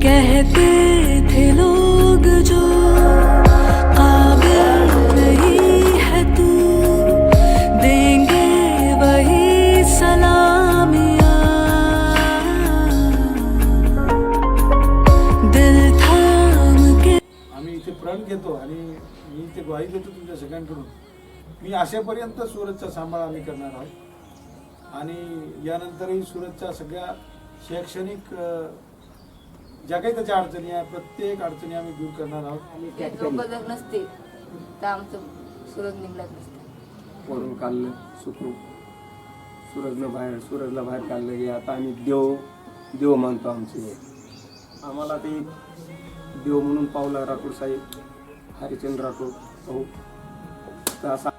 कहते थे लोग जो काबिल नहीं है तू, देंगे वही सलामियां। दिल थाम के आम्ही इथे प्रण घेतो आणि मी इथे ग्वाही देतो तुमच्या सगळ्यांकडून, मी असेपर्यंत सुरतचा सांभाळ आम्ही करणार आहोत आणि यानंतरही सुरतच्या सगळ्या शैक्षणिक ज्या काही त्याच्या अडचणी आहे प्रत्येक अडचणी आम्ही दूर करणार आहोत. लोक जर नसते तर आमचं सुरत निघलंच नसतं. वरून काढलं सुखरूप सूरजला बाहेर काढलं की आता आम्ही देव मानतो आमचे. आम्हाला ते देव म्हणून पावला राठोड साहेब हरिचंद्र राठोड भाऊ. तर असा